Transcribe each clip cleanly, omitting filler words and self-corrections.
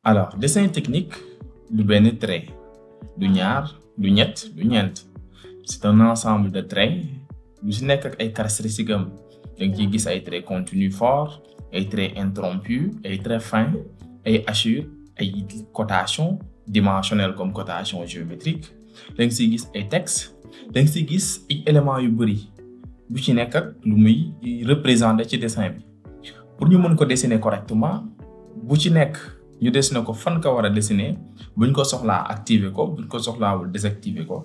Alors dessin technique du benn trait du ñaar du ñett du ñeent c'est un ensemble de traits lu ci nekk ak ay caractéristiques am da nga ciy gis ay traits continus forts ay traits interrompus ay traits fins ay hachures ay cotation dimensionnelle comme cotation géométrique da nga ciy gis ay textes da nga ciy gis ay éléments yu bari bu ci nekk ak lu muy représenter ci dessin bi pour ñu mën ko dessiner correctement bu ci nekk ñu dessiner ko fan ka war a dessiner buñ ko soxlaa activer ko buñ ko soxlaawul désactiver ko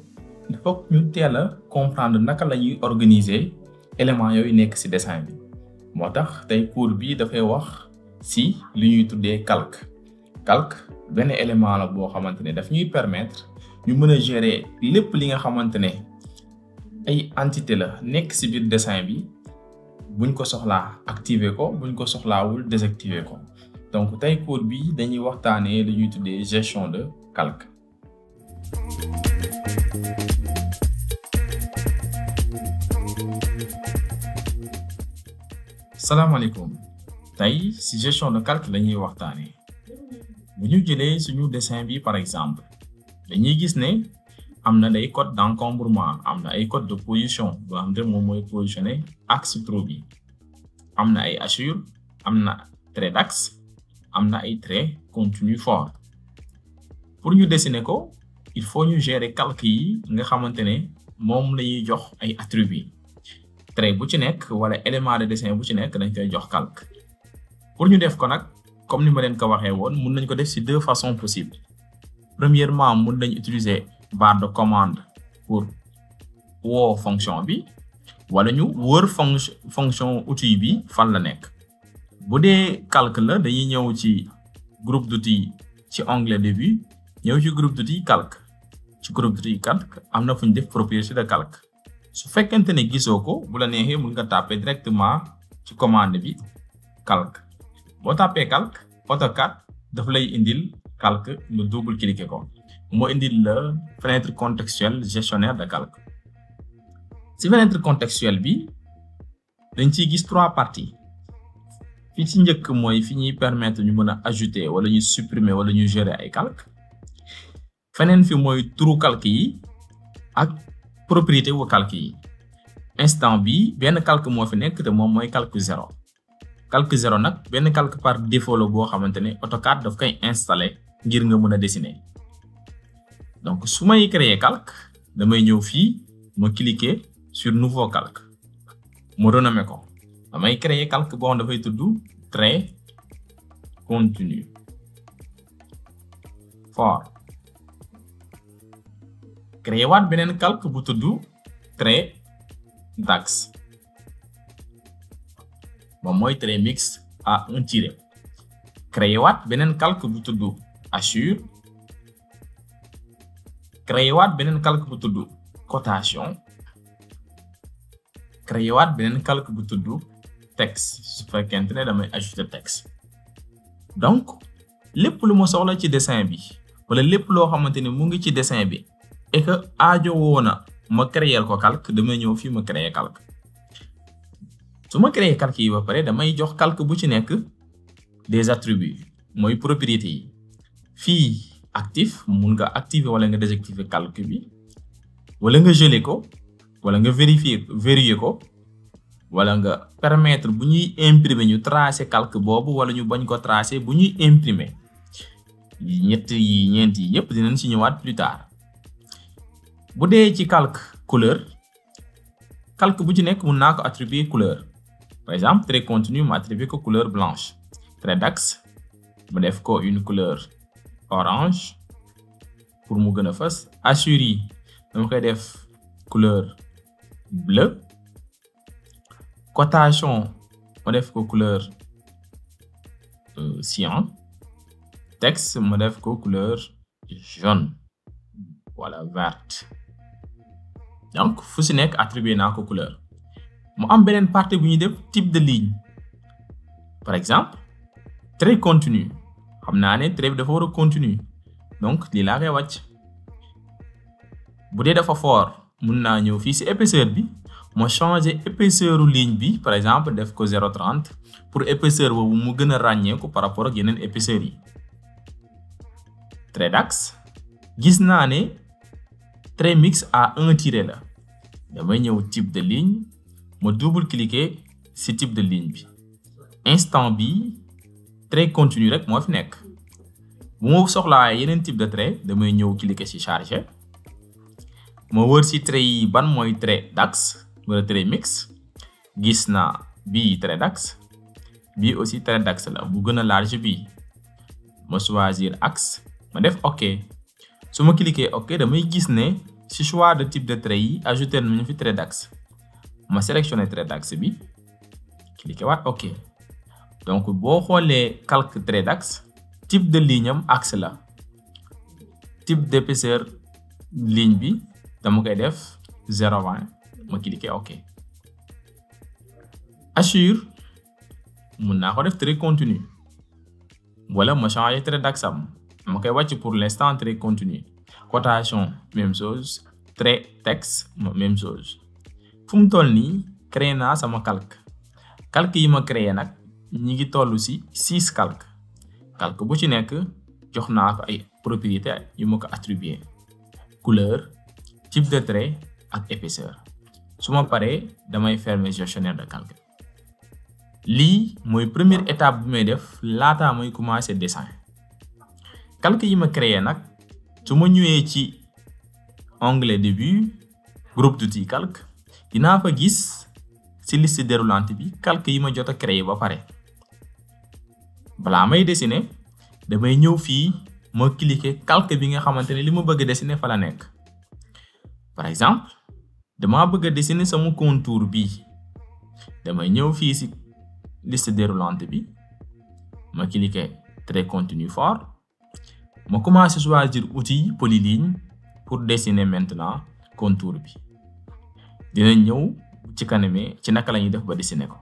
il faut ñu teel a comprendre naka la ñuy organiser éléments yooyu nekk ci dessin bi moo tax tey cours bi dafay wax ci li ñuy tuddee calque benn élément la boo xamante ne daf ñuy permettre ñu mën a gérer lépp li nga xamante ne ay entité la nekk ci biir dessin bi buñ ko soxlaa activer ko buñ ko soxlaawul désactiver ko donc tey cours bi dañuy waxtaanee li ñuy tuddee gestion de calque. salaamaaleykum tey ci gestion de calque la ñuy waxtaanee bu ñu jëlee suñu dessin bi par exemple dañuy gis ne am na ay codes d'encombrement am na ay codes de position boo xam ne moom mooy positionner axe trou bi am na ay hachures am na trait d'axe am na ay traits continus forts pour ñu dessiner ko il faut ñu gérer calque yi nga xamante ne moom la ñuy jox ay attributs trait bu ci nekk wala élément de dessin bu ci nekk dañ koy jox calque pour ñu def ko nag comme ni ma leen ko waxee woon mun nañ ko def ci deux façons possibles premièrement mun nañ utiliser barre de commande pour woo fonction bi wala ñu wër fonction outil bi fan la nekk bu dee calque la dañuy ñëw ci groupe d'outils ci onglet début ñëw ci groupe d'outils calque ci groupe d'outils calque am na fu ñu def propriété de calque su fekkente ne gisoo ko bu la neexee mun nga taper directement ci commande bi calque boo tapé calque AutoCAD daf lay indil calque nga double cliquer ko moo indil la fenêtre contextuelle gestionnaire de calque ci fenêtre contextuelle bi dañ ciy gis trois parties fi ci njëkk mooy fi ñuy permettre ñu mën a ajouter wala ñu supprimer wala ñu gérer ay calque feneen fi mooy turu calque yi ak propriété wu calque yi instant bi benn calque moo fi nekk te moom mooy calque 0 calque 0 nag benn calque par défaut la boo xamante ne AutoCAD daf koy installer ngir nga mën a dessiner donc su may créer calque damay ñëw fii ma cliquer sur nouveau calque ma renommer ko damay créer calque boo xam dafay tudd trait continu fort créer waat beneen calque bu tudd trait d'axe moom mooy trait mixte à un tiret créer waat beneen calque bu tudd hachure créer waat beneen calque bu tudd cotation créer waat beneen calque bu tudd texte su fekkente ne damay ajouter texte donc lépp lu ma soxla ci dessin bi wala lépp loo xamante ni mu ngi ci dessin bi et que aajo woona ma créer ko calque damay ñëw fii ma créer calque su ma créer calque yi ba pare damay jox calque bu ci nekk des attributs mooy propriétés yi fii actif mun nga activer wala nga désactiver calque bi wala nga geler ko wala nga vérifier ko wala nga permettre bu ñuy imprimer ñu tracer calque boobu wala ñu bañ ko tracer bu ñuy imprimer ñett yi ñeent yi yépp dinañ ci ñëwaat plus tard bu dee ci calque couleur calque bu ci nekk mun naa ko attribuer couleur par exemple trait continu ma attribuer ko couleur blanche trait d'axe ma def ko une couleur orange pour mu gën a fës hachures yi dama koy def couleur bleu cotation ma def ko couleur cyan texte ma def ko couleur jaune wala verte donc fu si nekk attribué naa ko couleur mu am beneen partie bu ñuy def type de ligne par exemple trait continu xam naa ne trait bi dafa war a continu donc lii laa koy wàcc bu dee dafa fort mun naa ñëw fii si épaisseur bi ma changer épaisseur ligne bi par exemple def ko 0,30 pour épaisseur boobu mu gën a ràññeeku par rapport ak yeneen épaisseurs yi trait d'axe gis naa ne trait mixte à un tiret la damay ñëw type de ligne ma double cliquer ci type de ligne bi instant bi trait continu rek moo fi nekk bu ma soxlaa yeneen type de trait damay ñëw cliquer ci charger ma wër ci trait yi ban mooy trait d'axe wala trait mixte gis naa bii trait d'axe bii aussi trait d'axe la bu gën a large bii ma choisir axe ma def OK su ma cliquer OK damay gis ne ci choix de type de trait yi ajouter nañu fi trait d'axe ma sélectionner trait d'axe bi cliquer waat OK donc boo xoolee calque trait d'axe type de ligne am axe la type d'épaisseur ligne bi dama koy def 0,20 ma cliquer OK assure mun naa ko def trait continu wala ma changer trait d'axe am ma koy wàcc pour l'instant trait continu cotation même chose trait texte même chose fu mu toll nii créé naa sama calque yi ma créé nag ñi ngi toll ci 6 calque bu ci nekk jox naa ko ay propriétés yu ma ko attribué couleur type de trait ak épaisseur su ma paree damay fermer gestionnaire de calque lii mooy première étape bi may def laataa mooy commencer dessin calque yi ma créé nag su ma ñëwee ci onglet début groupe d'outils calque dinaa fa gis ci liste déroulante bi calque yi ma jot a créé ba pare balaa may dessiner damay ñëw fii ma cliquer calque bi nga xamante ne li ma bëgg a dessiner fa la nekk par exemple dama bëgg a dessiner sama contour bi damay ñëw fii ci liste déroulante bi ma cliquer trait continu fort ma commencer choisir outil polyligne pour dessiner maintenant contour bi dina ñëw ci kaname ci naka la ñuy def ba dessiner ko